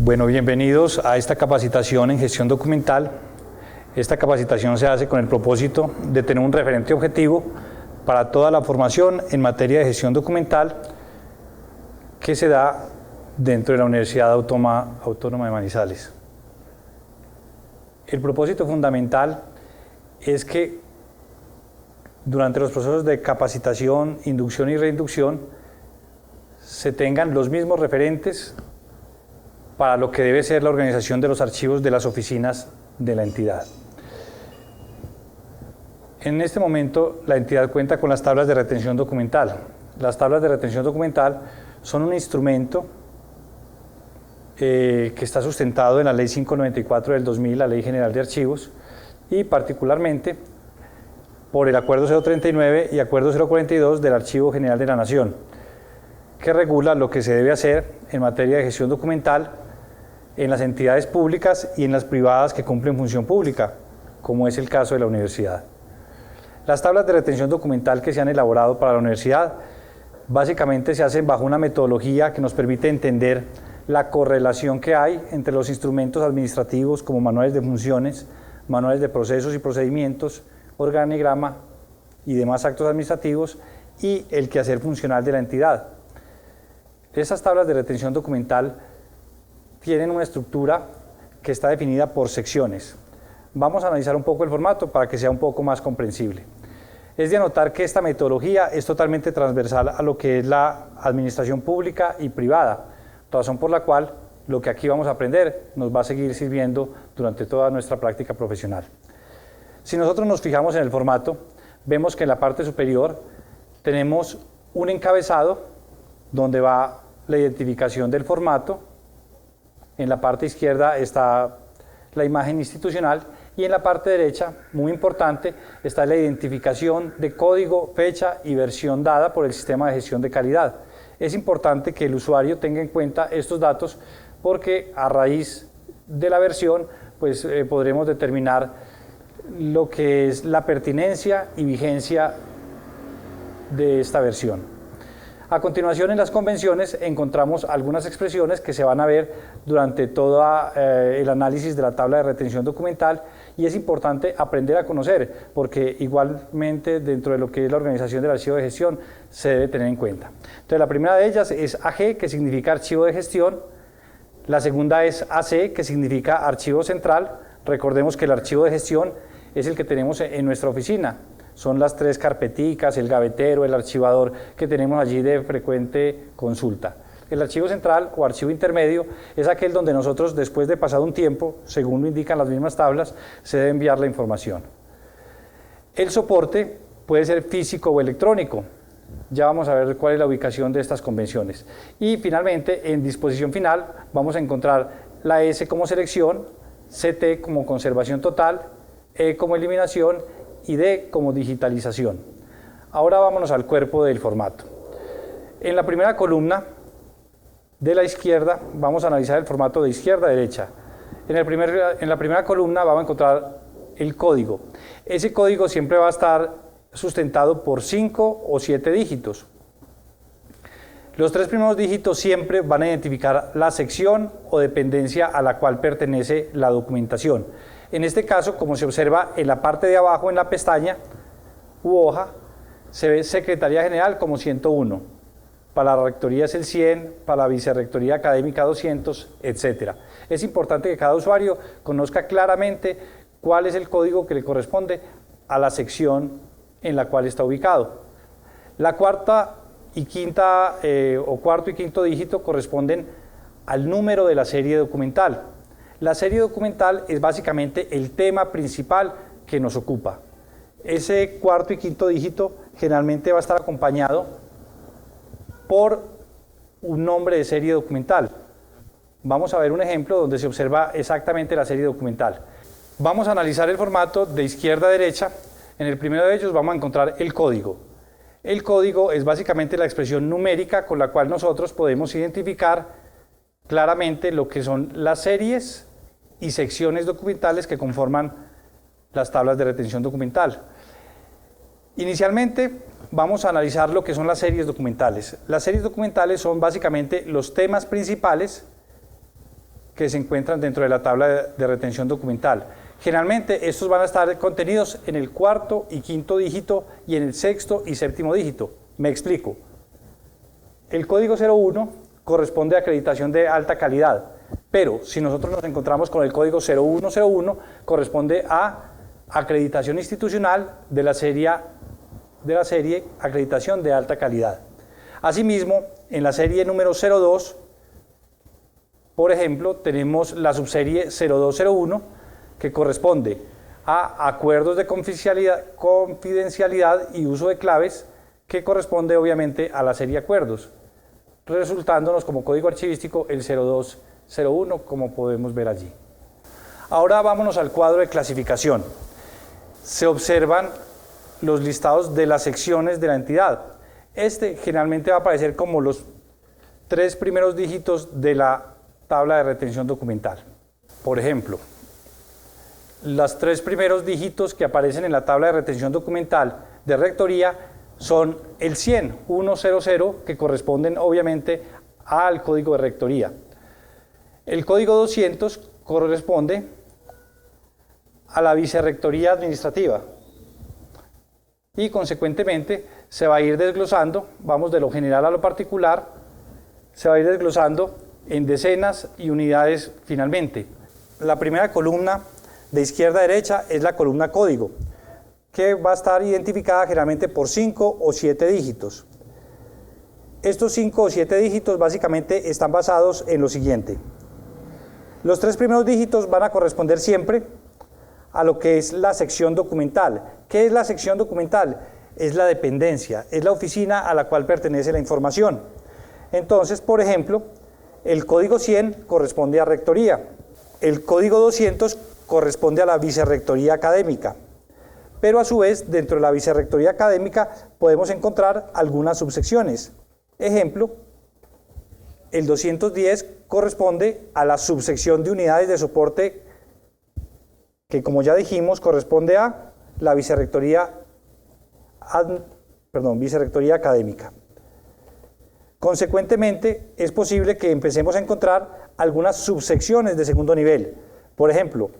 Bueno, bienvenidos a esta capacitación en gestión documental. Esta capacitación se hace con el propósito de tener un referente objetivo para toda la formación en materia de gestión documental que se da dentro de la Universidad Autónoma de Manizales. El propósito fundamental es que durante los procesos de capacitación, inducción y reinducción se tengan los mismos referentes para lo que debe ser la organización de los archivos de las oficinas de la entidad. En este momento la entidad cuenta con las tablas de retención documental. Las tablas de retención documental son un instrumento que está sustentado en la Ley 594 del 2000, la Ley General de Archivos, y particularmente por el Acuerdo 039 y Acuerdo 042 del Archivo General de la Nación, que regula lo que se debe hacer en materia de gestión documental en las entidades públicas y en las privadas que cumplen función pública, como es el caso de la universidad. Las tablas de retención documental que se han elaborado para la universidad básicamente se hacen bajo una metodología que nos permite entender la correlación que hay entre los instrumentos administrativos como manuales de funciones, manuales de procesos y procedimientos, organigrama y demás actos administrativos y el quehacer funcional de la entidad. Esas tablas de retención documental tienen una estructura que está definida por secciones. Vamos a analizar un poco el formato para que sea un poco más comprensible. Es de anotar que esta metodología es totalmente transversal a lo que es la administración pública y privada, razón por la cual lo que aquí vamos a aprender nos va a seguir sirviendo durante toda nuestra práctica profesional. Si nosotros nos fijamos en el formato, vemos que en la parte superior tenemos un encabezado donde va la identificación del formato. En la parte izquierda está la imagen institucional y en la parte derecha, muy importante, está la identificación de código, fecha y versión dada por el sistema de gestión de calidad. Es importante que el usuario tenga en cuenta estos datos porque a raíz de la versión pues, podremos determinar lo que es la pertinencia y vigencia de esta versión. A continuación, en las convenciones encontramos algunas expresiones que se van a ver durante todo el análisis de la tabla de retención documental y es importante aprender a conocer porque igualmente dentro de lo que es la organización del archivo de gestión se debe tener en cuenta. Entonces, la primera de ellas es AG, que significa archivo de gestión. La segunda es AC, que significa archivo central. Recordemos que el archivo de gestión es el que tenemos en nuestra oficina. Son las 3 carpeticas, el gavetero, el archivador que tenemos allí de frecuente consulta. El archivo central o archivo intermedio es aquel donde nosotros, después de pasado un tiempo, según lo indican las mismas tablas, se debe enviar la información. El soporte puede ser físico o electrónico. Ya vamos a ver cuál es la ubicación de estas convenciones. Y finalmente, en disposición final, vamos a encontrar la S como selección, CT como conservación total, E como eliminación y D como digitalización. Ahora vámonos al cuerpo del formato. En la primera columna de la izquierda vamos a analizar el formato de izquierda a derecha. En la primera columna vamos a encontrar el código. Ese código siempre va a estar sustentado por 5 o 7 dígitos. Los 3 primeros dígitos siempre van a identificar la sección o dependencia a la cual pertenece la documentación. En este caso, como se observa en la parte de abajo, en la pestaña u hoja, se ve Secretaría General como 101. Para la Rectoría es el 100, para la Vicerrectoría Académica 200, etc. Es importante que cada usuario conozca claramente cuál es el código que le corresponde a la sección en la cual está ubicado. La cuarta y quinta o cuarto y quinto dígito corresponden al número de la serie documental. La serie documental es básicamente el tema principal que nos ocupa. Ese cuarto y quinto dígito generalmente va a estar acompañado por un nombre de serie documental. Vamos a ver un ejemplo donde se observa exactamente la serie documental. Vamos a analizar el formato de izquierda a derecha. En el primero de ellos vamos a encontrar el código. El código es básicamente la expresión numérica con la cual nosotros podemos identificar claramente lo que son las series y secciones documentales que conforman las tablas de retención documental. Inicialmente vamos a analizar lo que son las series documentales. Las series documentales son básicamente los temas principales que se encuentran dentro de la tabla de retención documental. Generalmente estos van a estar contenidos en el cuarto y quinto dígito y en el sexto y séptimo dígito. Me explico. El código 01 corresponde a acreditación de alta calidad, pero si nosotros nos encontramos con el código 0101 corresponde a acreditación institucional de la serie acreditación de alta calidad. Asimismo, en la serie número 02, por ejemplo, tenemos la subserie 0201 que corresponde a acuerdos de confidencialidad y uso de claves, que corresponde obviamente a la serie acuerdos, resultándonos como código archivístico el 0201, como podemos ver allí. Ahora vámonos al cuadro de clasificación. Se observan los listados de las secciones de la entidad. Este generalmente va a aparecer como los 3 primeros dígitos de la tabla de retención documental. Por ejemplo, los 3 primeros dígitos que aparecen en la tabla de retención documental de rectoría son el 100, 100, que corresponden obviamente al código de rectoría. El código 200 corresponde a la vicerrectoría administrativa y consecuentemente se va a ir desglosando, vamos de lo general a lo particular, se va a ir desglosando en decenas y unidades finalmente. La primera columna de izquierda a derecha es la columna código, que va a estar identificada generalmente por 5 o 7 dígitos. Estos 5 o 7 dígitos básicamente están basados en lo siguiente. Los 3 primeros dígitos van a corresponder siempre a lo que es la sección documental. ¿Qué es la sección documental? Es la dependencia, es la oficina a la cual pertenece la información. Entonces, por ejemplo, el código 100 corresponde a rectoría, el código 200 corresponde a la vicerrectoría académica, pero a su vez dentro de la vicerrectoría académica podemos encontrar algunas subsecciones. Ejemplo, el 210 corresponde a la subsección de unidades de soporte, que como ya dijimos corresponde a la vicerrectoría académica. Consecuentemente, es posible que empecemos a encontrar algunas subsecciones de segundo nivel. Por ejemplo,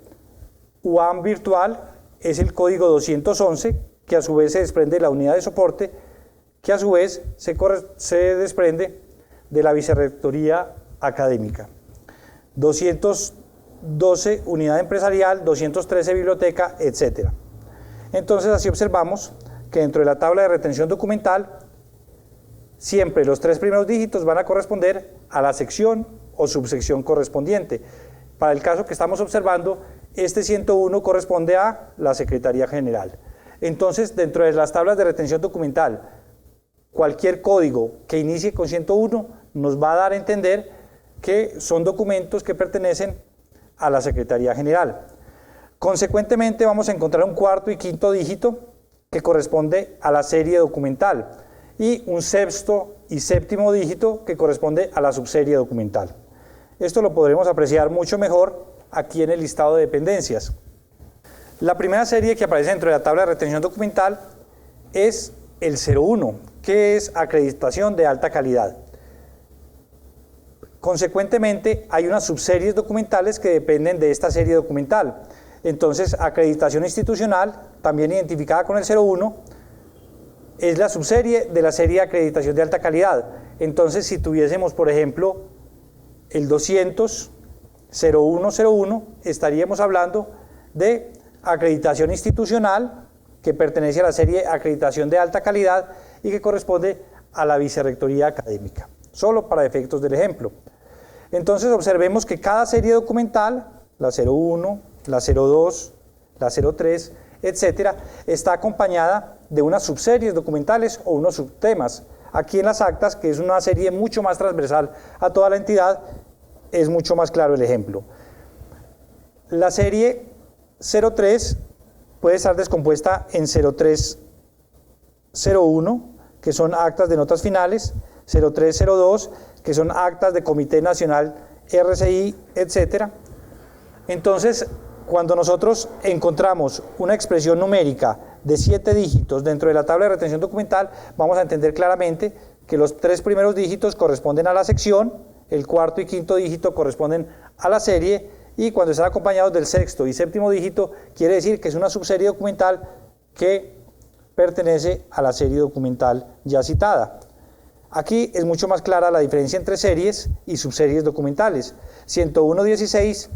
UAM virtual es el código 211, que a su vez se desprende de la unidad de soporte, que a su vez se desprende de la vicerrectoría académica. 212 unidad empresarial, 213 biblioteca, etc. Entonces así observamos que dentro de la tabla de retención documental siempre los 3 primeros dígitos van a corresponder a la sección o subsección correspondiente. Para el caso que estamos observando, este 101 corresponde a la Secretaría General. Entonces, dentro de las tablas de retención documental, cualquier código que inicie con 101 nos va a dar a entender que son documentos que pertenecen a la Secretaría General. Consecuentemente, vamos a encontrar un cuarto y quinto dígito que corresponde a la serie documental y un sexto y séptimo dígito que corresponde a la subserie documental. Esto lo podremos apreciar mucho mejor aquí en el listado de dependencias. La primera serie que aparece dentro de la tabla de retención documental es el 01, que es acreditación de alta calidad. Consecuentemente, hay unas subseries documentales que dependen de esta serie documental. Entonces, acreditación institucional, también identificada con el 01, es la subserie de la serie de acreditación de alta calidad. Entonces, si tuviésemos, por ejemplo, el 200 0101, estaríamos hablando de acreditación institucional, que pertenece a la serie acreditación de alta calidad y que corresponde a la vicerrectoría académica, solo para efectos del ejemplo. Entonces observemos que cada serie documental, la 01, la 02, la 03, etcétera, está acompañada de unas subseries documentales o unos subtemas. Aquí en las actas, que es una serie mucho más transversal a toda la entidad, es mucho más claro el ejemplo. La serie 03 puede estar descompuesta en 0301, que son actas de notas finales, 0302, que son actas de Comité Nacional RCI, etc. Entonces, cuando nosotros encontramos una expresión numérica de 7 dígitos dentro de la tabla de retención documental, vamos a entender claramente que los 3 primeros dígitos corresponden a la sección, el cuarto y quinto dígito corresponden a la serie, y cuando están acompañados del sexto y séptimo dígito, quiere decir que es una subserie documental que pertenece a la serie documental ya citada. Aquí es mucho más clara la diferencia entre series y subseries documentales. 101.16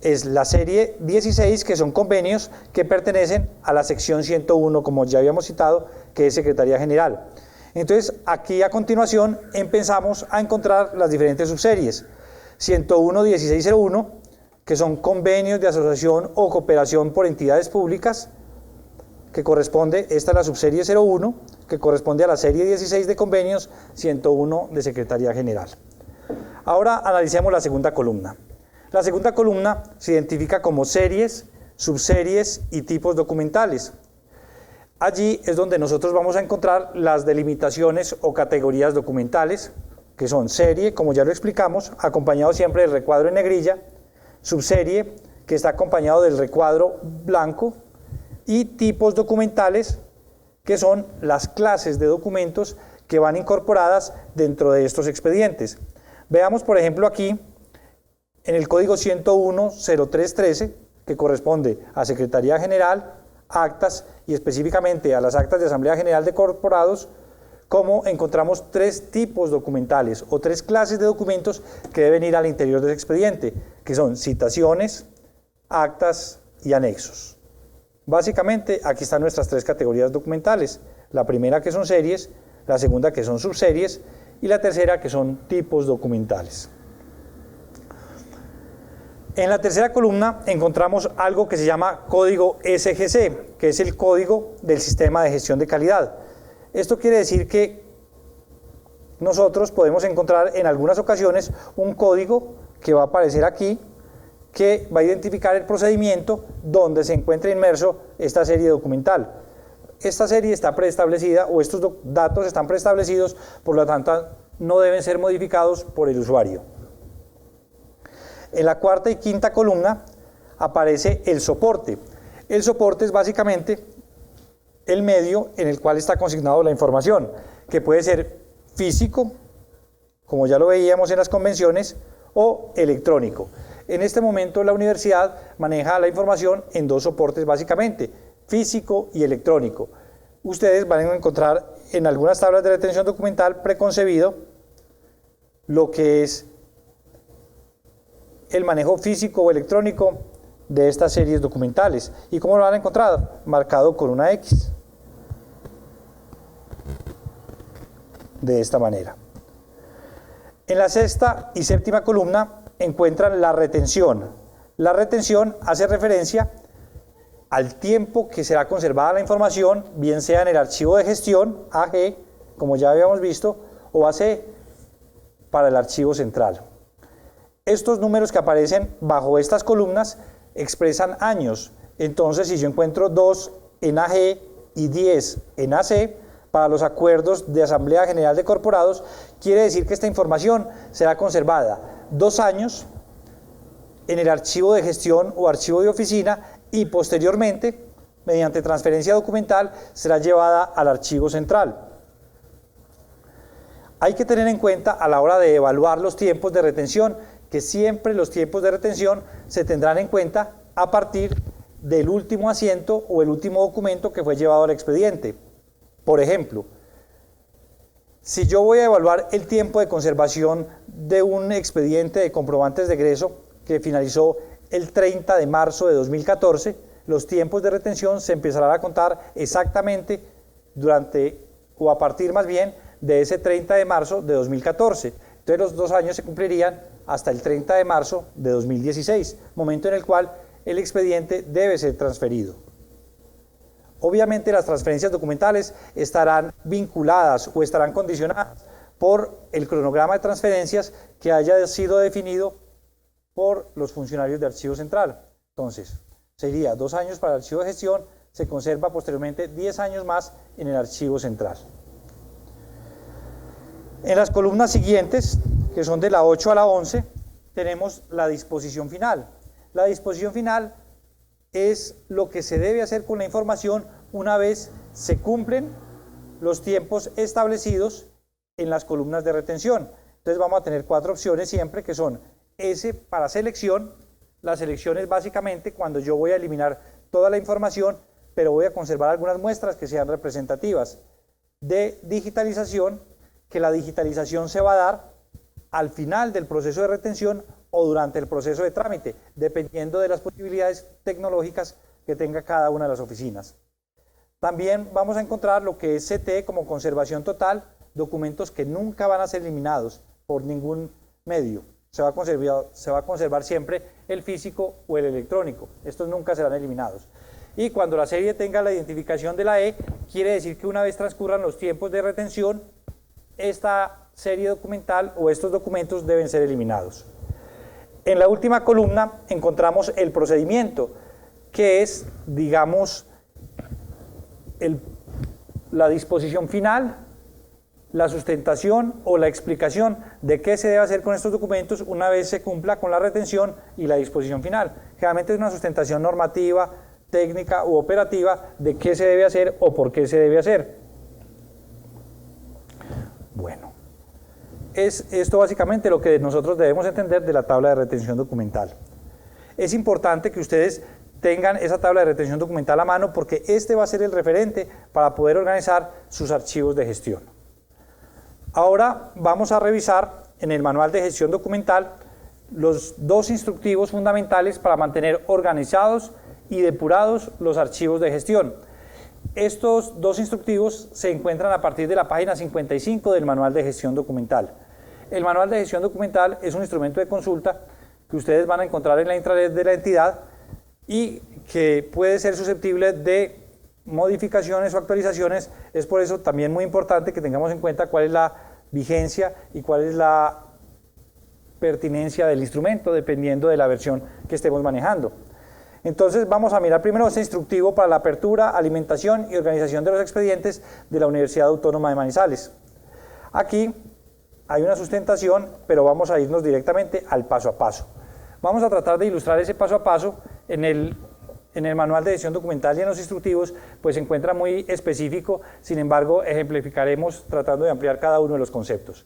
es la serie 16, que son convenios que pertenecen a la sección 101, como ya habíamos citado, que es Secretaría General. Entonces, aquí a continuación empezamos a encontrar las diferentes subseries. 101.1601, que son convenios de asociación o cooperación por entidades públicas, que corresponde, esta es la subserie 01, que corresponde a la serie 16 de convenios, 101 de Secretaría General. Ahora analicemos la segunda columna. La segunda columna se identifica como series, subseries y tipos documentales. Allí es donde nosotros vamos a encontrar las delimitaciones o categorías documentales, que son serie, como ya lo explicamos, acompañado siempre del recuadro en negrilla, subserie, que está acompañado del recuadro blanco, y tipos documentales, que son las clases de documentos que van incorporadas dentro de estos expedientes. Veamos, por ejemplo, aquí, en el código 101.0313, que corresponde a Secretaría General, actas y específicamente a las actas de Asamblea General de Corporados, como encontramos 3 tipos documentales o 3 clases de documentos que deben ir al interior del expediente, que son citaciones, actas y anexos. Básicamente, aquí están nuestras 3 categorías documentales. La primera, que son series, la segunda, que son subseries, y la tercera, que son tipos documentales. En la tercera columna encontramos algo que se llama código SGC, que es el código del Sistema de Gestión de Calidad. Esto quiere decir que nosotros podemos encontrar en algunas ocasiones un código que va a aparecer aquí, que va a identificar el procedimiento donde se encuentra inmerso esta serie documental. Esta serie está preestablecida, o estos datos están preestablecidos, por lo tanto no deben ser modificados por el usuario. En la cuarta y quinta columna aparece el soporte. El soporte es básicamente el medio en el cual está consignado la información, que puede ser físico, como ya lo veíamos en las convenciones, o electrónico. En este momento la universidad maneja la información en 2 soportes básicamente, físico y electrónico. Ustedes van a encontrar en algunas tablas de retención documental preconcebido lo que es el manejo físico o electrónico de estas series documentales. ¿Y cómo lo van a encontrar? Marcado con una X. De esta manera. En la sexta y séptima columna encuentran la retención. La retención hace referencia al tiempo que será conservada la información, bien sea en el archivo de gestión, AG, como ya habíamos visto, o AC para el archivo central. Estos números que aparecen bajo estas columnas expresan años. Entonces, si yo encuentro 2 en AG y 10 en AC, para los acuerdos de Asamblea General de Corporados, quiere decir que esta información será conservada 2 años en el archivo de gestión o archivo de oficina, y posteriormente, mediante transferencia documental, será llevada al archivo central. Hay que tener en cuenta a la hora de evaluar los tiempos de retención, que siempre los tiempos de retención se tendrán en cuenta a partir del último asiento o el último documento que fue llevado al expediente. Por ejemplo, si yo voy a evaluar el tiempo de conservación de un expediente de comprobantes de egreso que finalizó el 30 de marzo de 2014, los tiempos de retención se empezarán a contar exactamente durante, o a partir más bien, de ese 30 de marzo de 2014. Entonces los 2 años se cumplirían hasta el 30 de marzo de 2016, momento en el cual el expediente debe ser transferido. Obviamente las transferencias documentales estarán vinculadas o estarán condicionadas por el cronograma de transferencias que haya sido definido por los funcionarios de Archivo Central. Entonces, sería 2 años para el Archivo de Gestión, se conserva posteriormente 10 años más en el Archivo Central. En las columnas siguientes, que son de la 8 a la 11, tenemos la disposición final. La disposición final es lo que se debe hacer con la información una vez se cumplen los tiempos establecidos en las columnas de retención. Entonces vamos a tener 4 opciones siempre, que son S para selección. La selección es básicamente cuando yo voy a eliminar toda la información, pero voy a conservar algunas muestras que sean representativas. De digitalización, que la digitalización se va a dar al final del proceso de retención o durante el proceso de trámite, dependiendo de las posibilidades tecnológicas que tenga cada una de las oficinas. También vamos a encontrar lo que es CT como conservación total, documentos que nunca van a ser eliminados por ningún medio. Se va a conservar siempre el físico o el electrónico. Estos nunca serán eliminados. Y cuando la serie tenga la identificación de la E, quiere decir que una vez transcurran los tiempos de retención, esta serie documental o estos documentos deben ser eliminados. En la última columna encontramos el procedimiento, que es, digamos, la disposición final, la sustentación o la explicación de qué se debe hacer con estos documentos una vez se cumpla con la retención y la disposición final. Generalmente es una sustentación normativa, técnica u operativa de qué se debe hacer o por qué se debe hacer. Bueno, es esto básicamente lo que nosotros debemos entender de la tabla de retención documental. Es importante que ustedes tengan esa tabla de retención documental a mano porque este va a ser el referente para poder organizar sus archivos de gestión. Ahora vamos a revisar en el manual de gestión documental los 2 instructivos fundamentales para mantener organizados y depurados los archivos de gestión. Estos 2 instructivos se encuentran a partir de la página 55 del manual de gestión documental. El manual de gestión documental es un instrumento de consulta que ustedes van a encontrar en la intranet de la entidad y que puede ser susceptible de modificaciones o actualizaciones. Es por eso también muy importante que tengamos en cuenta cuál es la vigencia y cuál es la pertinencia del instrumento dependiendo de la versión que estemos manejando. Entonces vamos a mirar primero este instructivo para la apertura, alimentación y organización de los expedientes de la Universidad Autónoma de Manizales. Aquí hay una sustentación, pero vamos a irnos directamente al paso a paso. Vamos a tratar de ilustrar ese paso a paso en el manual de gestión documental y en los instructivos, pues se encuentra muy específico, sin embargo ejemplificaremos tratando de ampliar cada uno de los conceptos.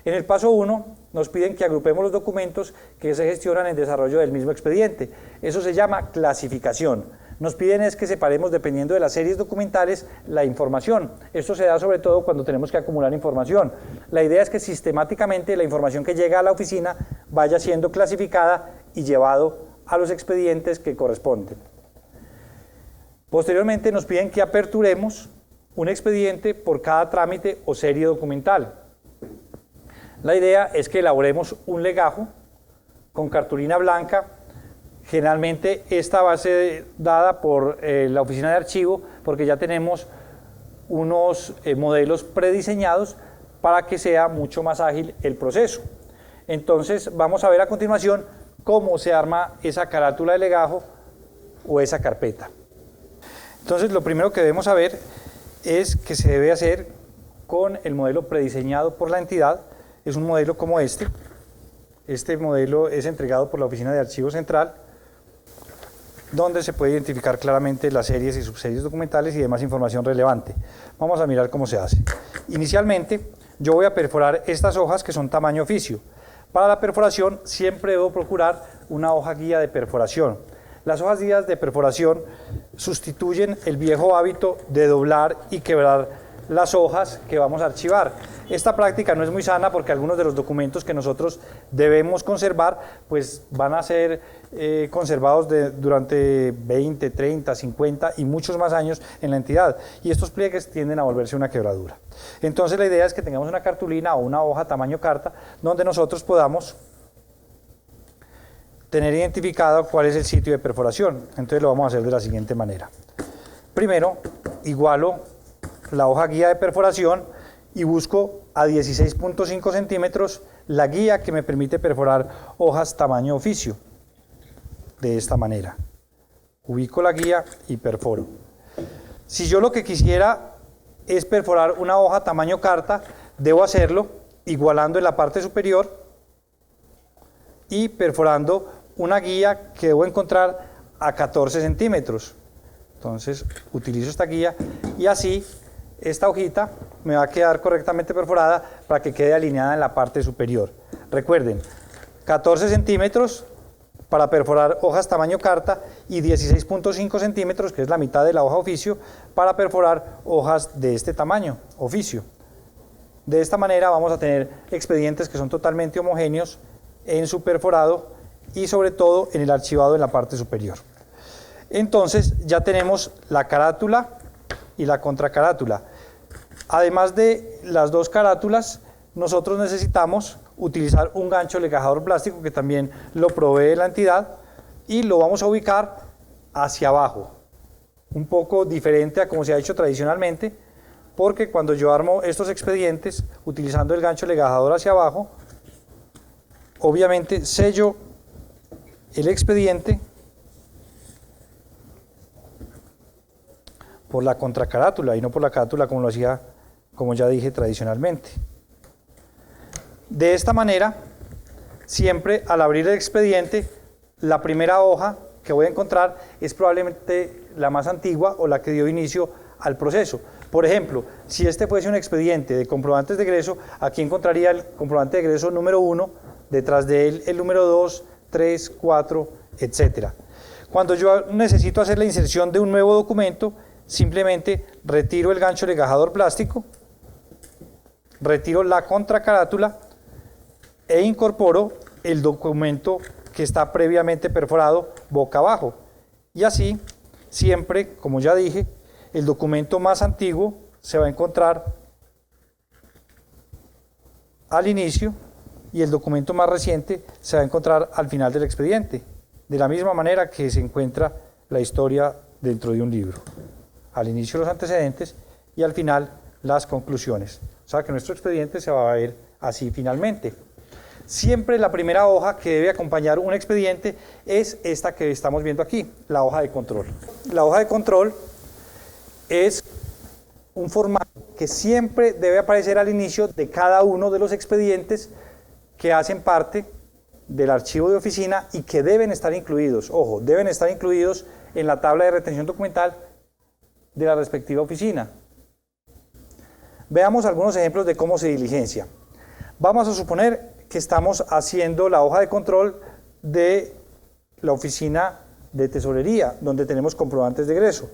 En el paso 1 nos piden que agrupemos los documentos que se gestionan en desarrollo del mismo expediente. Eso se llama clasificación. Nos piden es que separemos, dependiendo de las series documentales, la información. Esto se da sobre todo cuando tenemos que acumular información. La idea es que sistemáticamente la información que llega a la oficina vaya siendo clasificada y llevado a los expedientes que corresponden. Posteriormente nos piden que aperturemos un expediente por cada trámite o serie documental. La idea es que elaboremos un legajo con cartulina blanca. Generalmente esta va a ser dada por la oficina de archivo porque ya tenemos unos modelos prediseñados para que sea mucho más ágil el proceso. Entonces vamos a ver a continuación cómo se arma esa carátula de legajo o esa carpeta. Entonces lo primero que debemos saber es que se debe hacer con el modelo prediseñado por la entidad. Es un modelo como este. Este modelo es entregado por la Oficina de Archivo Central, donde se puede identificar claramente las series y subseries documentales y demás información relevante. Vamos a mirar cómo se hace. Inicialmente, yo voy a perforar estas hojas que son tamaño oficio. Para la perforación siempre debo procurar una hoja guía de perforación. Las hojas guías de perforación sustituyen el viejo hábito de doblar y quebrar las hojas que vamos a archivar. Esta práctica no es muy sana porque algunos de los documentos que nosotros debemos conservar pues van a ser conservados durante 20, 30, 50 y muchos más años en la entidad y estos pliegues tienden a volverse una quebradura. Entonces la idea es que tengamos una cartulina o una hoja tamaño carta donde nosotros podamos tener identificado cuál es el sitio de perforación. Entonces lo vamos a hacer de la siguiente manera. Primero igualo la hoja guía de perforación y busco a 16.5 centímetros la guía que me permite perforar hojas tamaño oficio. De esta manera. Ubico la guía y perforo. Si yo lo que quisiera es perforar una hoja tamaño carta, debo hacerlo igualando en la parte superior y perforando una guía que debo encontrar a 14 centímetros. Entonces utilizo esta guía y así esta hojita me va a quedar correctamente perforada para que quede alineada en la parte superior. Recuerden, 14 centímetros para perforar hojas tamaño carta y 16.5 centímetros, que es la mitad de la hoja oficio, para perforar hojas de este tamaño, oficio. De esta manera vamos a tener expedientes que son totalmente homogéneos en su perforado y sobre todo en el archivado en la parte superior. Entonces ya tenemos la carátula y la contracarátula. Además de las dos carátulas, nosotros necesitamos utilizar un gancho legajador plástico que también lo provee la entidad y lo vamos a ubicar hacia abajo, un poco diferente a como se ha hecho tradicionalmente, porque cuando yo armo estos expedientes utilizando el gancho legajador hacia abajo, obviamente sello el expediente por la contracarátula y no por la carátula como lo hacía, como ya dije, tradicionalmente. De esta manera, siempre al abrir el expediente, la primera hoja que voy a encontrar es probablemente la más antigua o la que dio inicio al proceso. Por ejemplo, si este fuese un expediente de comprobantes de egreso, aquí encontraría el comprobante de egreso número 1, detrás de él el número 2, 3, 4, etc. Cuando yo necesito hacer la inserción de un nuevo documento, simplemente retiro el gancho legajador plástico, retiro la contracarátula e incorporo el documento que está previamente perforado boca abajo. Y así, siempre, como ya dije, el documento más antiguo se va a encontrar al inicio y el documento más reciente se va a encontrar al final del expediente, de la misma manera que se encuentra la historia dentro de un libro. Al inicio los antecedentes y al final las conclusiones. O sea que nuestro expediente se va a ver así finalmente. Siempre la primera hoja que debe acompañar un expediente es esta que estamos viendo aquí, la hoja de control. La hoja de control es un formato que siempre debe aparecer al inicio de cada uno de los expedientes que hacen parte del archivo de oficina y que deben estar incluidos, ojo, deben estar incluidos en la tabla de retención documental de la respectiva oficina. Veamos algunos ejemplos de cómo se diligencia. Vamos a suponer que estamos haciendo la hoja de control de la oficina de tesorería, donde tenemos comprobantes de egreso.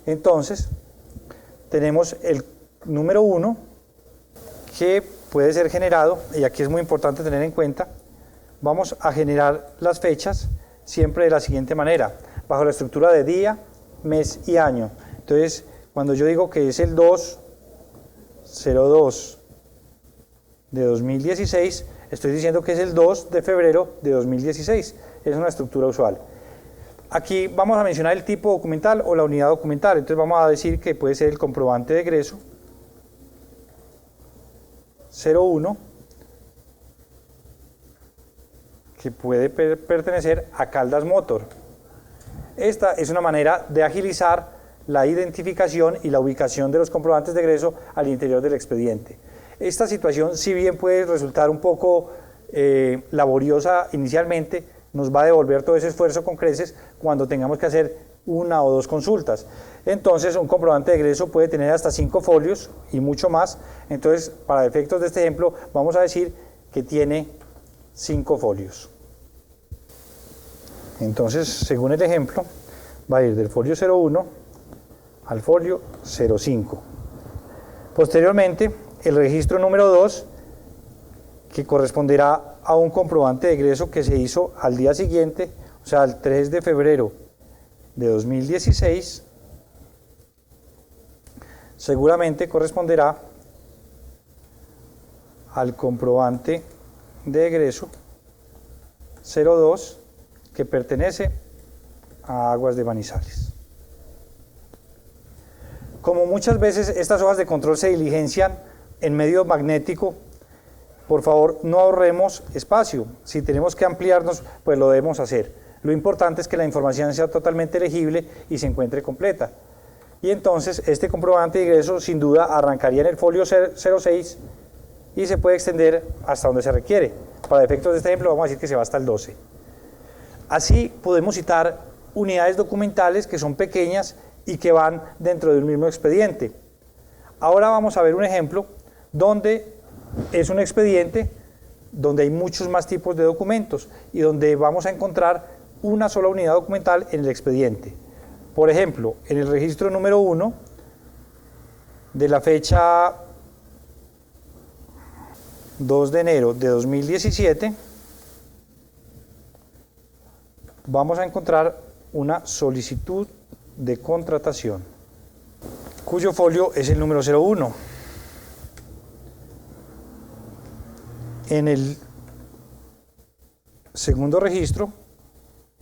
Entonces, tenemos el número 1, que puede ser generado, y aquí es muy importante tener en cuenta, vamos a generar las fechas siempre de la siguiente manera, bajo la estructura de día, mes y año. Entonces, cuando yo digo que es el 2/02 de 2016, estoy diciendo que es el 2 de febrero de 2016. Es una estructura usual. Aquí vamos a mencionar el tipo documental o la unidad documental. Entonces vamos a decir que puede ser el comprobante de egreso 01, que puede pertenecer a Caldas Motor. Esta es una manera de agilizar la identificación y la ubicación de los comprobantes de egreso al interior del expediente. Esta situación, si bien puede resultar un poco laboriosa inicialmente, nos va a devolver todo ese esfuerzo con creces cuando tengamos que hacer una o dos consultas. Entonces, un comprobante de egreso puede tener hasta 5 folios y mucho más. Entonces, para efectos de este ejemplo, vamos a decir que tiene 5 folios. Entonces, según el ejemplo, va a ir del folio 01 al folio 05. Posteriormente, el registro número 2, que corresponderá a un comprobante de egreso que se hizo al día siguiente, o sea, el 3 de febrero de 2016, seguramente corresponderá al comprobante de egreso 02, que pertenece a Aguas de Manizales. Como muchas veces estas hojas de control se diligencian en medio magnético, por favor no ahorremos espacio. Si tenemos que ampliarnos, pues lo debemos hacer. Lo importante es que la información sea totalmente legible y se encuentre completa. Y entonces este comprobante de ingreso sin duda arrancaría en el folio 06 y se puede extender hasta donde se requiere. Para efectos de este ejemplo vamos a decir que se va hasta el 12. Así podemos citar unidades documentales que son pequeñas y que van dentro de un mismo expediente. Ahora vamos a ver un ejemplo donde es un expediente donde hay muchos más tipos de documentos y donde vamos a encontrar una sola unidad documental en el expediente. Por ejemplo, en el registro número 1 de la fecha 2 de enero de 2017 vamos a encontrar una solicitud de contratación cuyo folio es el número 01. En el segundo registro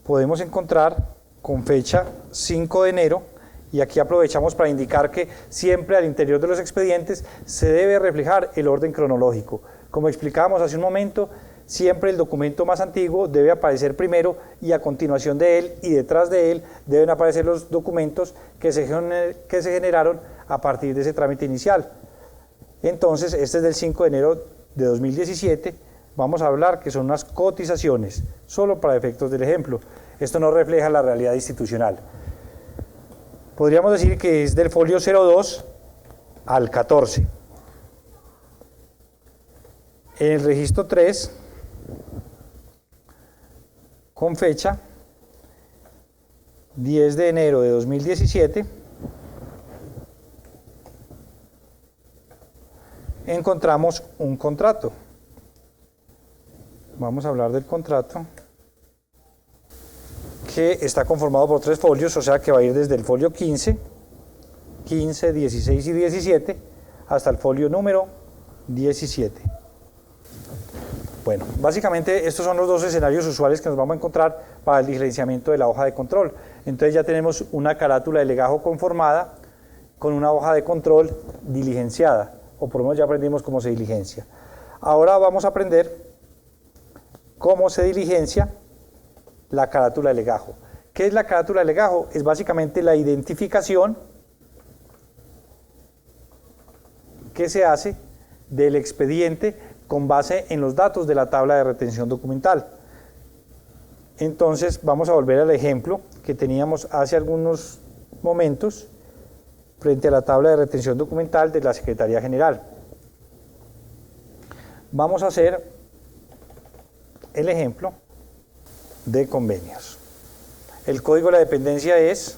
podemos encontrar con fecha 5 de enero, y aquí aprovechamos para indicar que siempre al interior de los expedientes se debe reflejar el orden cronológico. Como explicábamos hace un momento, siempre el documento más antiguo debe aparecer primero y a continuación de él y detrás de él deben aparecer los documentos que se generaron a partir de ese trámite inicial. Entonces, este es del 5 de enero de 2017, vamos a hablar que son unas cotizaciones, solo para efectos del ejemplo. Esto no refleja la realidad institucional. Podríamos decir que es del folio 02 al 14. En el registro 3, con fecha 10 de enero de 2017, encontramos un contrato. Vamos a hablar del contrato, que está conformado por 3 folios, o sea que va a ir desde el folio 15, 16 y 17, hasta el folio número 17. Bueno, básicamente estos son los dos escenarios usuales que nos vamos a encontrar para el diligenciamiento de la hoja de control. Entonces ya tenemos una carátula de legajo conformada con una hoja de control diligenciada, o por lo menos ya aprendimos cómo se diligencia. Ahora vamos a aprender cómo se diligencia la carátula de legajo. ¿Qué es la carátula de legajo? Es básicamente la identificación que se hace del expediente con base en los datos de la tabla de retención documental. Entonces vamos a volver al ejemplo que teníamos hace algunos momentos frente a la tabla de retención documental de la Secretaría General. Vamos a hacer el ejemplo de convenios. El código de la dependencia es,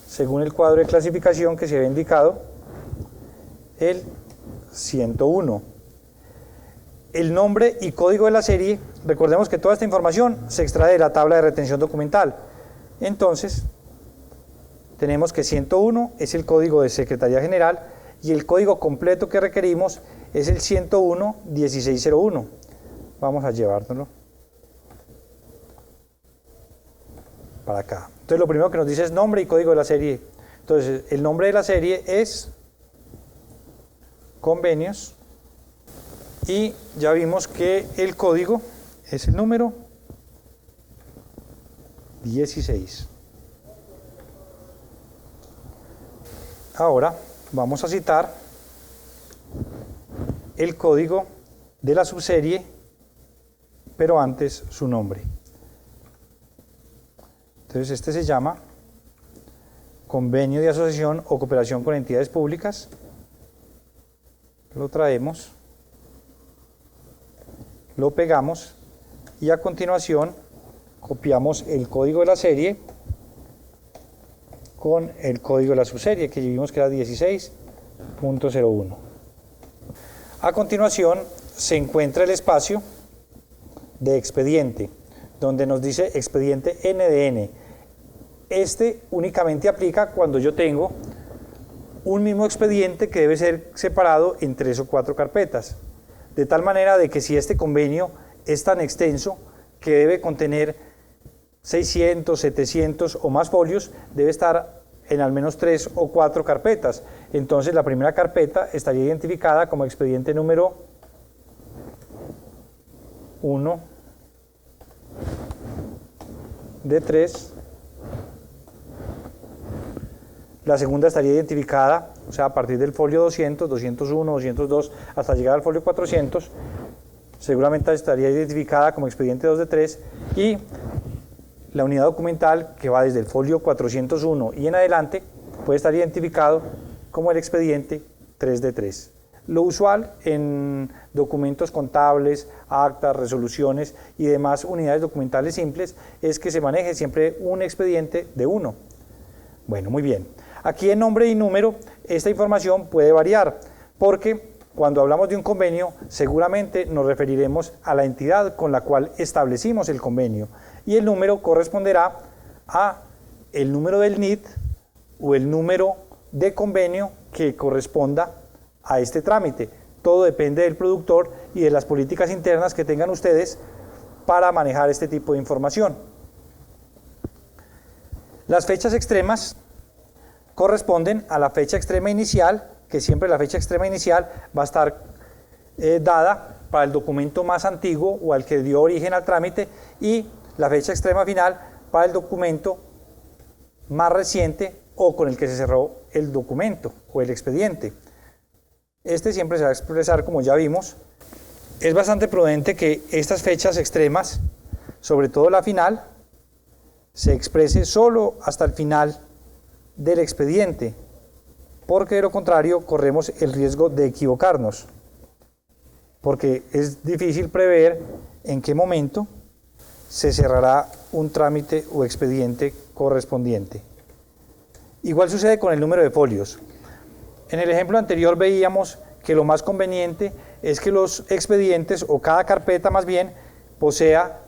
según el cuadro de clasificación que se había indicado, el 101. El nombre y código de la serie, recordemos que toda esta información se extrae de la tabla de retención documental. Entonces, tenemos que 101 es el código de Secretaría General y el código completo que requerimos es el 101-1601. Vamos a llevárnoslo para acá. Entonces lo primero que nos dice es nombre y código de la serie. Entonces el nombre de la serie es convenios y ya vimos que el código es el número 16. Ahora vamos a citar el código de la subserie, pero antes su nombre. Entonces este se llama convenio de asociación o cooperación con entidades públicas. Lo traemos, lo pegamos y a continuación copiamos el código de la serie con el código de la subserie que vimos que era 16.01. A continuación se encuentra el espacio de expediente donde nos dice expediente NDN. Este únicamente aplica cuando yo tengo un mismo expediente que debe ser separado en 3 o 4 carpetas, de tal manera de que si este convenio es tan extenso que debe contener 600, 700 o más folios, debe estar en al menos 3 o 4 carpetas. Entonces la primera carpeta estaría identificada como expediente número 1 de 3. La segunda estaría identificada, o sea, a partir del folio 200, 201, 202, hasta llegar al folio 400, seguramente estaría identificada como expediente 2 de 3, y la unidad documental que va desde el folio 401 y en adelante puede estar identificado como el expediente 3 de 3. Lo usual en documentos contables, actas, resoluciones y demás unidades documentales simples es que se maneje siempre un expediente de 1. Bueno, muy bien. Aquí en nombre y número esta información puede variar porque cuando hablamos de un convenio seguramente nos referiremos a la entidad con la cual establecimos el convenio y el número corresponderá a el número del NIT o el número de convenio que corresponda a este trámite. Todo depende del productor y de las políticas internas que tengan ustedes para manejar este tipo de información. Las fechas extremas corresponden a la fecha extrema inicial, que siempre la fecha extrema inicial va a estar dada para el documento más antiguo o al que dio origen al trámite, y la fecha extrema final para el documento más reciente o con el que se cerró el documento o el expediente. Este siempre se va a expresar como ya vimos. Es bastante prudente que estas fechas extremas, sobre todo la final, se exprese solo hasta el final del expediente, porque de lo contrario corremos el riesgo de equivocarnos, porque es difícil prever en qué momento se cerrará un trámite o expediente correspondiente. Igual sucede con el número de folios. En el ejemplo anterior veíamos que lo más conveniente es que los expedientes o cada carpeta más bien posea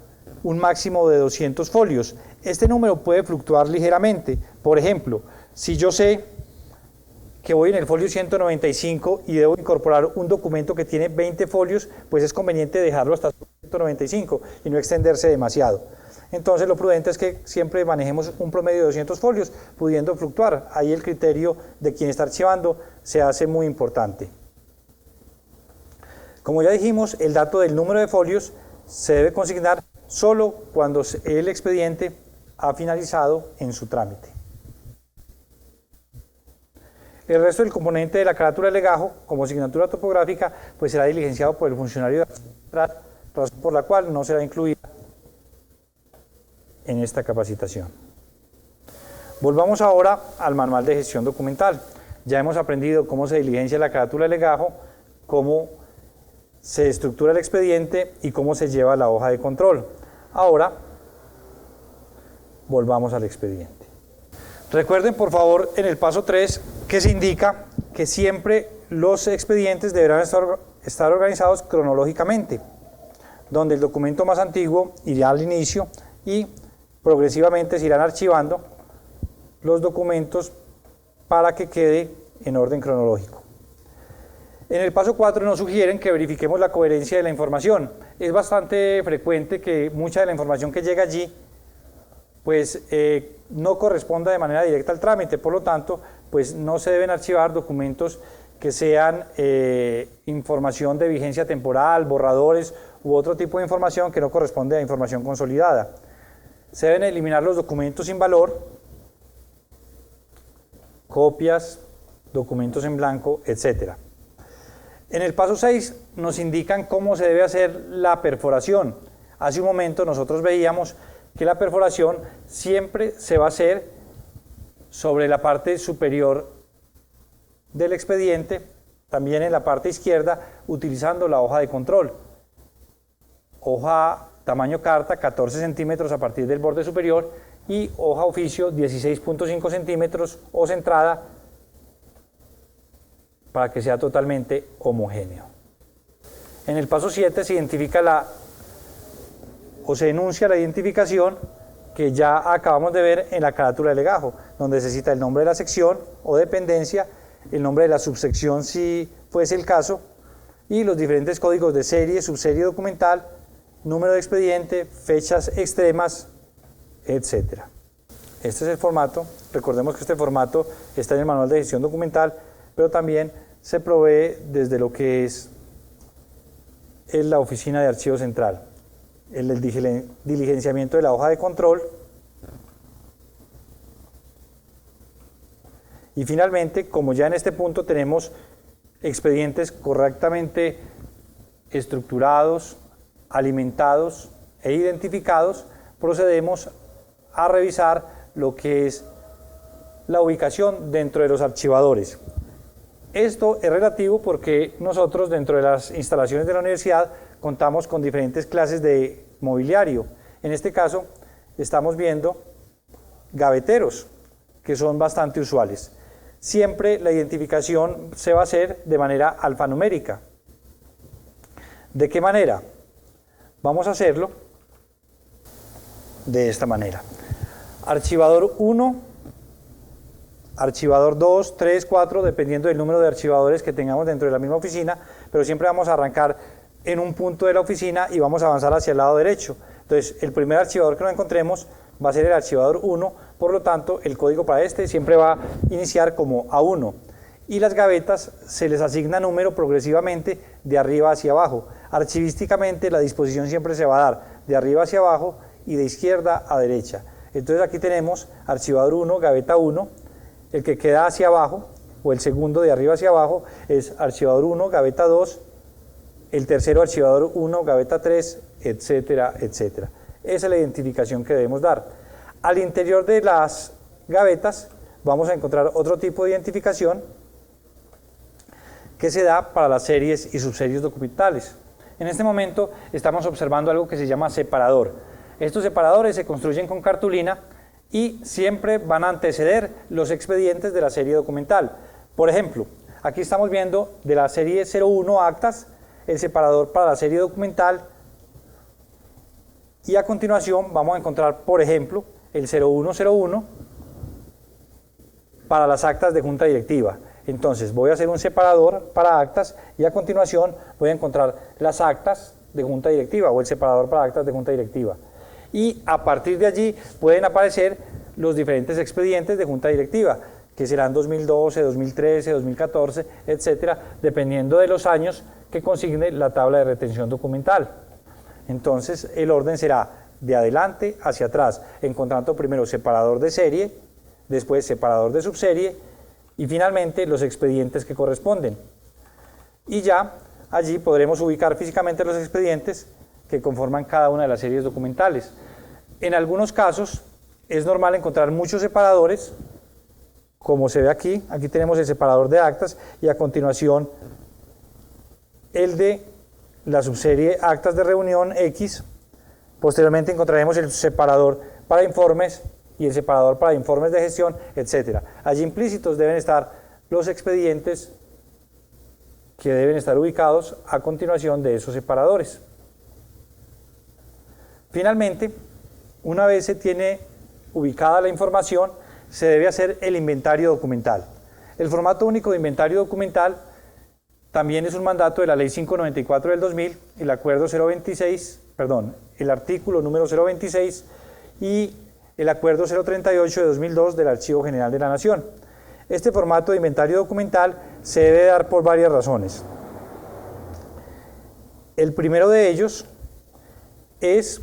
un máximo de 200 folios. Este número puede fluctuar ligeramente. Por ejemplo, si yo sé que voy en el folio 195 y debo incorporar un documento que tiene 20 folios, pues es conveniente dejarlo hasta 195 y no extenderse demasiado. Entonces lo prudente es que siempre manejemos un promedio de 200 folios, pudiendo fluctuar. Ahí el criterio de quien está archivando se hace muy importante. Como ya dijimos, el dato del número de folios se debe consignar solo cuando el expediente ha finalizado en su trámite. El resto del componente de la carátula de legajo, como signatura topográfica, pues será diligenciado por el funcionario de la razón por la cual no será incluida en esta capacitación. Volvamos ahora al manual de gestión documental. Ya hemos aprendido cómo se diligencia la carátula de legajo, cómo se estructura el expediente y cómo se lleva la hoja de control. Ahora, volvamos al expediente. Recuerden, por favor, en el paso 3, que se indica que siempre los expedientes deberán estar organizados cronológicamente, donde el documento más antiguo irá al inicio y progresivamente se irán archivando los documentos para que quede en orden cronológico. En el paso 4 nos sugieren que verifiquemos la coherencia de la información. Es bastante frecuente que mucha de la información que llega allí pues no corresponda de manera directa al trámite, por lo tanto pues no se deben archivar documentos que sean información de vigencia temporal, borradores u otro tipo de información que no corresponde a información consolidada. Se deben eliminar los documentos sin valor, copias, documentos en blanco, etc. En el paso 6 nos indican cómo se debe hacer la perforación. Hace un momento nosotros veíamos que la perforación siempre se va a hacer sobre la parte superior del expediente, también en la parte izquierda, utilizando la hoja de control. Hoja tamaño carta, 14 centímetros a partir del borde superior, y hoja oficio, 16.5 centímetros o centrada, para que sea totalmente homogéneo. En el paso 7 se identifica se enuncia la identificación que ya acabamos de ver en la carátula de legajo, donde se cita el nombre de la sección o dependencia, el nombre de la subsección si fuese el caso, y los diferentes códigos de serie, subserie documental, número de expediente, fechas extremas, etc. Este es el formato. Recordemos que este formato está en el manual de gestión documental, pero también se provee desde lo que es la oficina de archivo central, el diligenciamiento de la hoja de control, y finalmente, como ya en este punto tenemos expedientes correctamente estructurados, alimentados e identificados, procedemos a revisar lo que es la ubicación dentro de los archivadores. Esto es relativo porque nosotros dentro de las instalaciones de la universidad contamos con diferentes clases de mobiliario. En este caso estamos viendo gaveteros, que son bastante usuales. Siempre la identificación se va a hacer de manera alfanumérica. ¿De qué manera? Vamos a hacerlo de esta manera. Archivador 1, archivador 2, 3, 4, dependiendo del número de archivadores que tengamos dentro de la misma oficina, pero siempre vamos a arrancar en un punto de la oficina y vamos a avanzar hacia el lado derecho. Entonces, el primer archivador que nos encontremos va a ser el archivador 1, por lo tanto, el código para este siempre va a iniciar como A1. Y las gavetas se les asigna número progresivamente de arriba hacia abajo. Archivísticamente, la disposición siempre se va a dar de arriba hacia abajo y de izquierda a derecha. Entonces, aquí tenemos archivador 1, gaveta 1, el que queda hacia abajo, o el segundo de arriba hacia abajo, es archivador 1, gaveta 2, el tercero archivador 1, gaveta 3, etcétera, etcétera. Esa es la identificación que debemos dar. Al interior de las gavetas vamos a encontrar otro tipo de identificación que se da para las series y subseries documentales. En este momento estamos observando algo que se llama separador. Estos separadores se construyen con cartulina y siempre van a anteceder los expedientes de la serie documental. Por ejemplo, aquí estamos viendo de la serie 01 actas, el separador para la serie documental, y a continuación vamos a encontrar, por ejemplo, el 0101 para las actas de junta directiva. Entonces voy a hacer un separador para actas y a continuación voy a encontrar las actas de junta directiva o el separador para actas de junta directiva. Y a partir de allí pueden aparecer los diferentes expedientes de junta directiva, que serán 2012, 2013, 2014, etcétera, dependiendo de los años que consigne la tabla de retención documental. Entonces el orden será de adelante hacia atrás, encontrando primero separador de serie, después separador de subserie y finalmente los expedientes que corresponden. Y ya allí podremos ubicar físicamente los expedientes que conforman cada una de las series documentales. En algunos casos es normal encontrar muchos separadores, como se ve aquí. Aquí tenemos el separador de actas y a continuación el de la subserie actas de reunión X. Posteriormente encontraremos el separador para informes y el separador para informes de gestión, etc. Allí implícitos deben estar los expedientes que deben estar ubicados a continuación de esos separadores. Finalmente, una vez se tiene ubicada la información, se debe hacer el inventario documental. El formato único de inventario documental también es un mandato de la Ley 594 del 2000, el artículo número 026 y el acuerdo 038 de 2002 del Archivo General de la Nación. Este formato de inventario documental se debe dar por varias razones. El primero de ellos es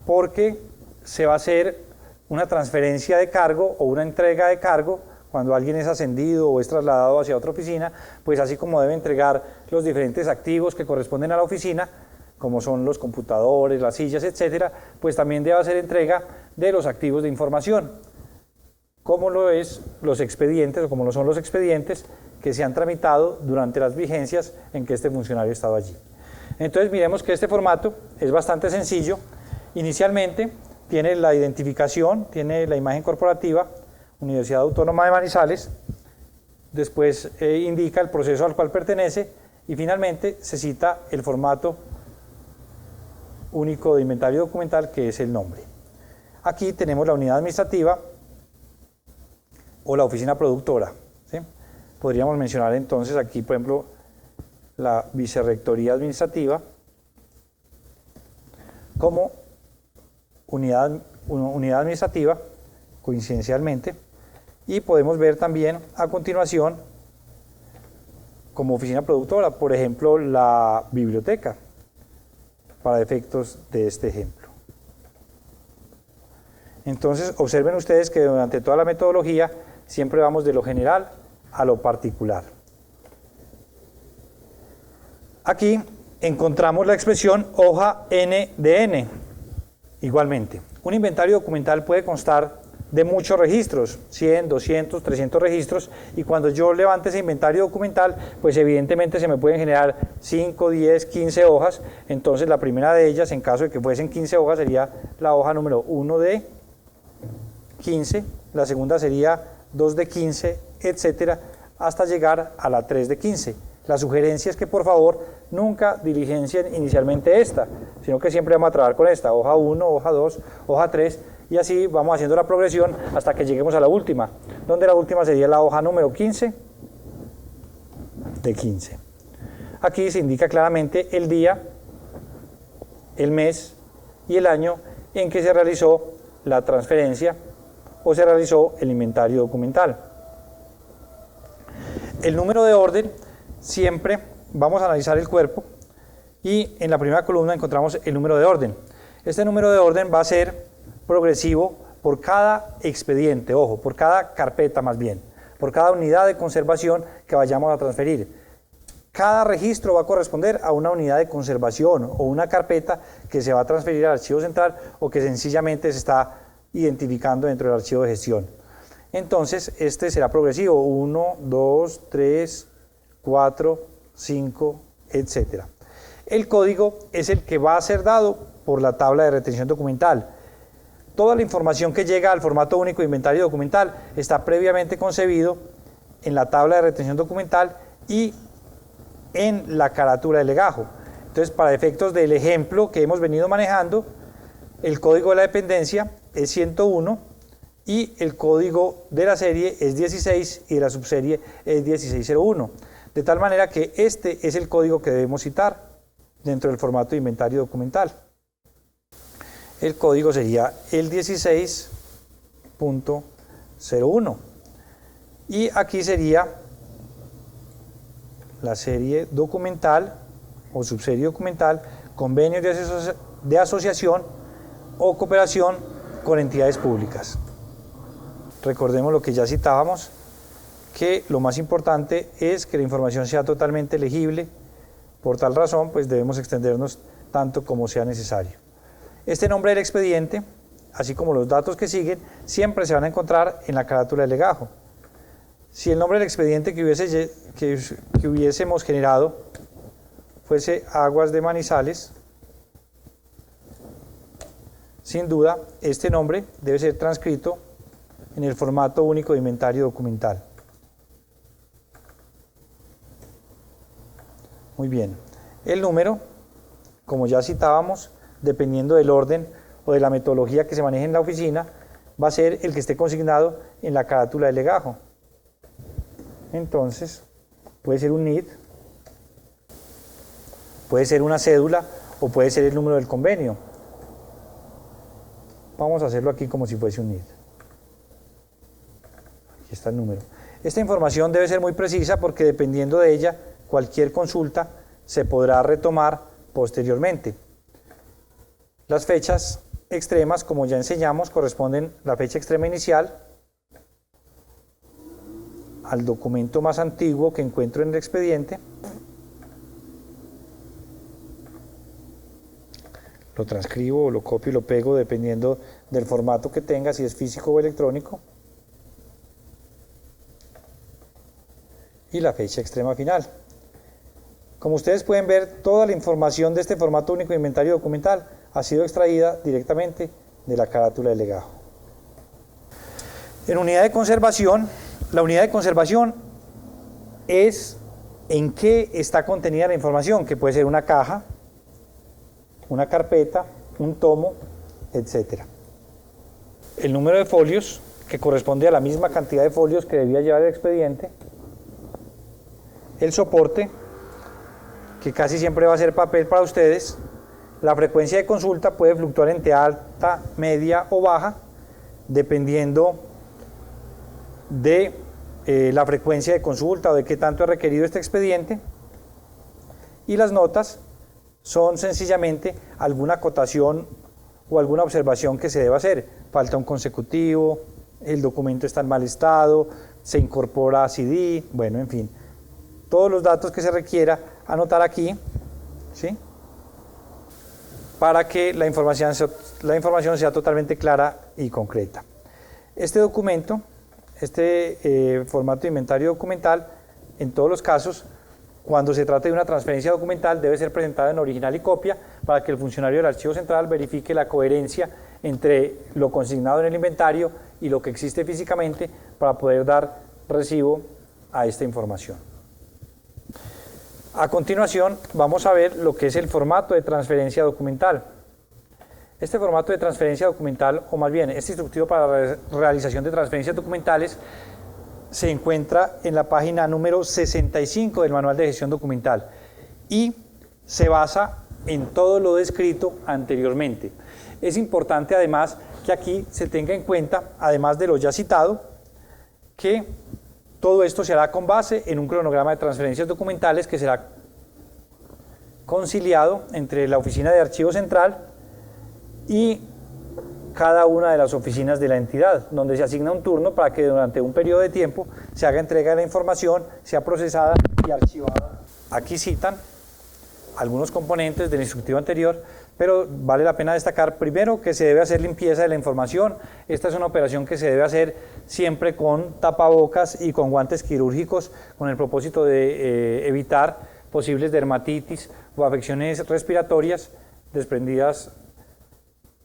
porque se va a hacer una transferencia de cargo o una entrega de cargo cuando alguien es ascendido o es trasladado hacia otra oficina, pues así como debe entregar los diferentes activos que corresponden a la oficina, como son los computadores, las sillas, etcétera, pues también debe hacer entrega de los activos de información, como lo es los expedientes o como lo son los expedientes que se han tramitado durante las vigencias en que este funcionario ha estado allí. Entonces miremos que este formato es bastante sencillo. Inicialmente tiene la identificación, tiene la imagen corporativa, Universidad Autónoma de Manizales, después indica el proceso al cual pertenece y finalmente se cita el formato único de inventario documental, que es el nombre. Aquí tenemos la unidad administrativa o la oficina productora, ¿sí? Podríamos mencionar entonces aquí, por ejemplo, la vicerrectoría administrativa como unidad administrativa, coincidencialmente, y podemos ver también a continuación como oficina productora, por ejemplo, la biblioteca, para efectos de este ejemplo. Entonces, observen ustedes que durante toda la metodología siempre vamos de lo general a lo particular. Aquí encontramos la expresión hoja N de N. Igualmente, un inventario documental puede constar de muchos registros, 100, 200, 300 registros, y cuando yo levante ese inventario documental, pues evidentemente se me pueden generar 5, 10, 15 hojas. Entonces la primera de ellas, en caso de que fuesen 15 hojas, sería la hoja número 1 de 15, la segunda sería 2 de 15, etcétera, hasta llegar a la 3 de 15. La sugerencia es que por favor nunca diligencien inicialmente esta, sino que siempre vamos a trabajar con esta, hoja 1, hoja 2, hoja 3, y así vamos haciendo la progresión hasta que lleguemos a la última, donde la última sería la hoja número 15 de 15. Aquí se indica claramente el día, el mes y el año en que se realizó la transferencia o se realizó el inventario documental. El número de orden, siempre vamos a analizar el cuerpo y en la primera columna encontramos el número de orden. Este número de orden va a ser progresivo por cada expediente, ojo, por cada carpeta más bien, por cada unidad de conservación que vayamos a transferir. Cada registro va a corresponder a una unidad de conservación o una carpeta que se va a transferir al archivo central o que sencillamente se está identificando dentro del archivo de gestión. Entonces, este será progresivo, 1, 2, 3, 4, 5, etc. El código es el que va a ser dado por la tabla de retención documental. Toda la información que llega al formato único de inventario documental está previamente concebido en la tabla de retención documental y en la carátula de legajo. Entonces, para efectos del ejemplo que hemos venido manejando, el código de la dependencia es 101 y el código de la serie es 16 y de la subserie es 1601. De tal manera que este es el código que debemos citar dentro del formato de inventario documental. El código sería el 16.01 y aquí sería la serie documental o subserie documental, convenios de asociación o cooperación con entidades públicas. Recordemos lo que ya citábamos, que lo más importante es que la información sea totalmente legible. Por tal razón, pues debemos extendernos tanto como sea necesario. Este nombre del expediente, así como los datos que siguen, siempre se van a encontrar en la carátula del legajo. Si el nombre del expediente que hubiésemos generado fuese Aguas de Manizales, sin duda, este nombre debe ser transcrito en el formato único de inventario documental. Muy bien. El número, como ya citábamos, dependiendo del orden o de la metodología que se maneje en la oficina, va a ser el que esté consignado en la carátula del legajo. Entonces, puede ser un NID, puede ser una cédula o puede ser el número del convenio. Vamos a hacerlo aquí como si fuese un NID. Aquí está el número. Esta información debe ser muy precisa porque dependiendo de ella, cualquier consulta se podrá retomar posteriormente. Las fechas extremas, como ya enseñamos, corresponden la fecha extrema inicial al documento más antiguo que encuentro en el expediente. Lo transcribo, lo copio y lo pego dependiendo del formato que tenga, si es físico o electrónico. Y la fecha extrema final. Como ustedes pueden ver, toda la información de este formato único de inventario documental ha sido extraída directamente de la carátula del legajo. En unidad de conservación, la unidad de conservación es en qué está contenida la información, que puede ser una caja, una carpeta, un tomo, etc. El número de folios, que corresponde a la misma cantidad de folios que debía llevar el expediente. El soporte, que casi siempre va a ser papel para ustedes. La frecuencia de consulta puede fluctuar entre alta, media o baja, dependiendo de la frecuencia de consulta o de qué tanto es requerido este expediente. Y las notas son sencillamente alguna acotación o alguna observación que se deba hacer. Falta un consecutivo, el documento está en mal estado, se incorpora CD, bueno, en fin. Todos los datos que se requiera anotar aquí, ¿sí?, para que la información sea totalmente clara y concreta. Este documento, este formato de inventario documental, en todos los casos, cuando se trate de una transferencia documental, debe ser presentado en original y copia para que el funcionario del archivo central verifique la coherencia entre lo consignado en el inventario y lo que existe físicamente para poder dar recibo a esta información. A continuación, vamos a ver lo que es el formato de transferencia documental. Este formato de transferencia documental, o más bien, este instructivo para la realización de transferencias documentales, se encuentra en la página número 65 del Manual de Gestión Documental y se basa en todo lo descrito anteriormente. Es importante además que aquí se tenga en cuenta, además de lo ya citado, que todo esto se hará con base en un cronograma de transferencias documentales que será conciliado entre la Oficina de Archivo Central y cada una de las oficinas de la entidad, donde se asigna un turno para que durante un periodo de tiempo se haga entrega de la información, sea procesada y archivada. Aquí citan algunos componentes del instructivo anterior, pero vale la pena destacar primero que se debe hacer limpieza de la información. Esta es una operación que se debe hacer siempre con tapabocas y con guantes quirúrgicos con el propósito de evitar posibles dermatitis o afecciones respiratorias desprendidas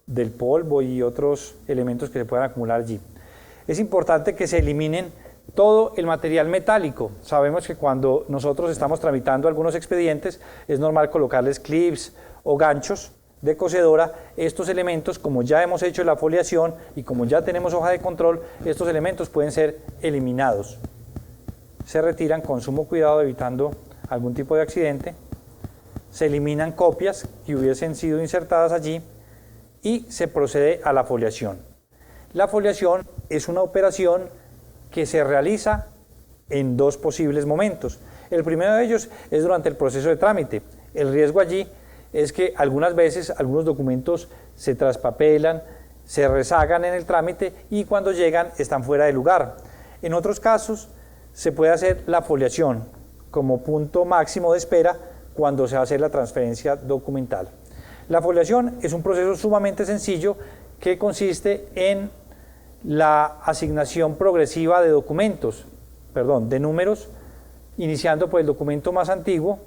del polvo y otros elementos que se puedan acumular allí. Es importante que se eliminen todo el material metálico. Sabemos que cuando nosotros estamos tramitando algunos expedientes es normal colocarles clips o ganchos de cocedora. Estos elementos, como ya hemos hecho la foliación y como ya tenemos hoja de control, estos elementos pueden ser eliminados. Se retiran con sumo cuidado evitando algún tipo de accidente. Se eliminan copias que hubiesen sido insertadas allí y se procede a la foliación. La foliación es una operación que se realiza en dos posibles momentos. El primero de ellos es durante el proceso de trámite. El riesgo allí es que algunas veces algunos documentos se traspapelan, se rezagan en el trámite y cuando llegan están fuera de lugar. En otros casos se puede hacer la foliación como punto máximo de espera cuando se va a hacer la transferencia documental. La foliación es un proceso sumamente sencillo que consiste en la asignación progresiva de de números, iniciando por el documento más antiguo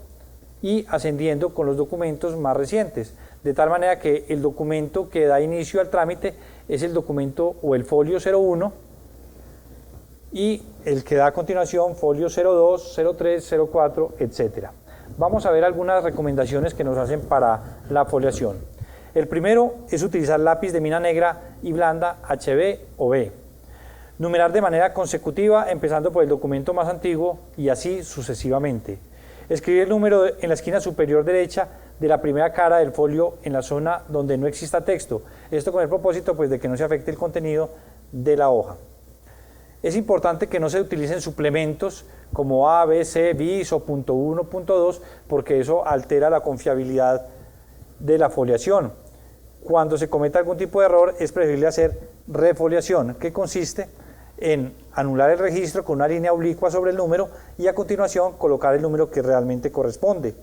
y ascendiendo con los documentos más recientes, de tal manera que el documento que da inicio al trámite es el documento o el folio 01 y el que da a continuación folio 02, 03, 04, etc. Vamos a ver algunas recomendaciones que nos hacen para la foliación. El primero es utilizar lápiz de mina negra y blanda HB o B. Numerar de manera consecutiva, empezando por el documento más antiguo y así sucesivamente. Escribir el número en la esquina superior derecha de la primera cara del folio en la zona donde no exista texto. Esto con el propósito pues, de que no se afecte el contenido de la hoja. Es importante que no se utilicen suplementos como A, B, C, bis o punto 1, punto 2, porque eso altera la confiabilidad de la foliación. Cuando se cometa algún tipo de error es preferible hacer refoliación, que consiste en anular el registro con una línea oblicua sobre el número y a continuación colocar el número que realmente corresponde.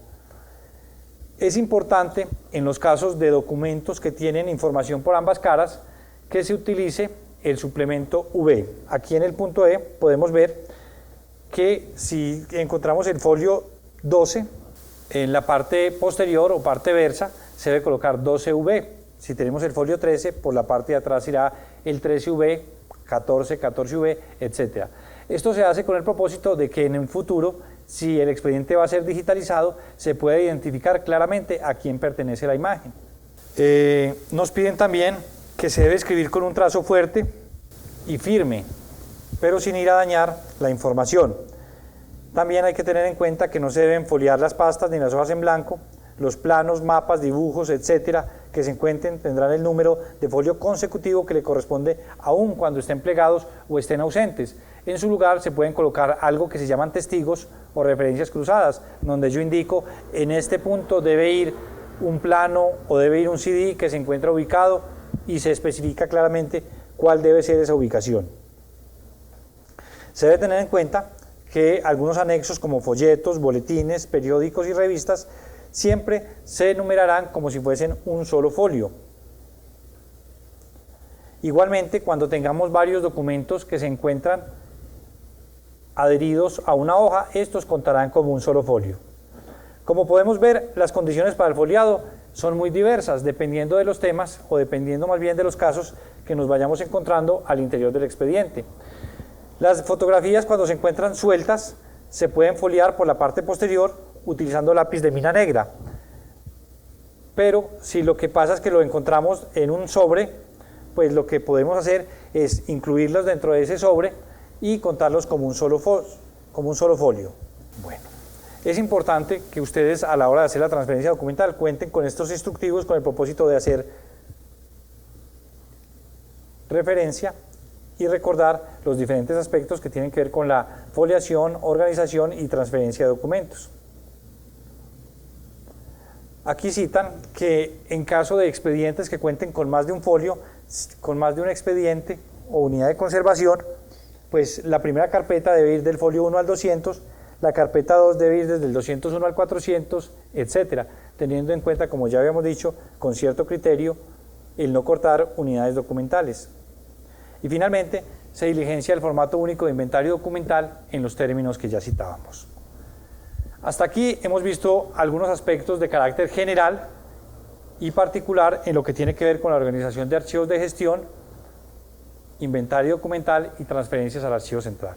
Es importante en los casos de documentos que tienen información por ambas caras que se utilice el suplemento V. Aquí en el punto E podemos ver que si encontramos el folio 12, en la parte posterior o parte versa se debe colocar 12V. Si tenemos el folio 13, por la parte de atrás irá el 13V, 14, 14V, etc. Esto se hace con el propósito de que en un futuro, si el expediente va a ser digitalizado, se pueda identificar claramente a quién pertenece la imagen. Nos piden también que se debe escribir con un trazo fuerte y firme, pero sin ir a dañar la información. También hay que tener en cuenta que no se deben foliar las pastas ni las hojas en blanco. Los planos, mapas, dibujos, etcétera, que se encuentren tendrán el número de folio consecutivo que le corresponde aun cuando estén plegados o estén ausentes. En su lugar se pueden colocar algo que se llaman testigos o referencias cruzadas, donde yo indico en este punto debe ir un plano o debe ir un CD que se encuentra ubicado y se especifica claramente cuál debe ser esa ubicación. Se debe tener en cuenta que algunos anexos como folletos, boletines, periódicos y revistas siempre se enumerarán como si fuesen un solo folio. Igualmente, cuando tengamos varios documentos que se encuentran adheridos a una hoja, estos contarán como un solo folio. Como podemos ver, las condiciones para el foliado son muy diversas, dependiendo de los temas o dependiendo más bien de los casos que nos vayamos encontrando al interior del expediente. Las fotografías, cuando se encuentran sueltas, se pueden foliar por la parte posterior utilizando lápiz de mina negra. Pero si lo que pasa es que lo encontramos en un sobre, pues lo que podemos hacer es incluirlos dentro de ese sobre y contarlos como un solo folio. Bueno, es importante que ustedes a la hora de hacer la transferencia documental cuenten con estos instructivos con el propósito de hacer referencia y recordar los diferentes aspectos que tienen que ver con la foliación, organización y transferencia de documentos. Aquí citan que en caso de expedientes que cuenten con más de un folio, con más de un expediente o unidad de conservación, pues la primera carpeta debe ir del folio 1 al 200, la carpeta 2 debe ir desde el 201 al 400, etcétera, teniendo en cuenta, como ya habíamos dicho, con cierto criterio, el no cortar unidades documentales. Y finalmente, se diligencia el formato único de inventario documental en los términos que ya citábamos. Hasta aquí hemos visto algunos aspectos de carácter general y particular en lo que tiene que ver con la organización de archivos de gestión, inventario documental y transferencias al archivo central.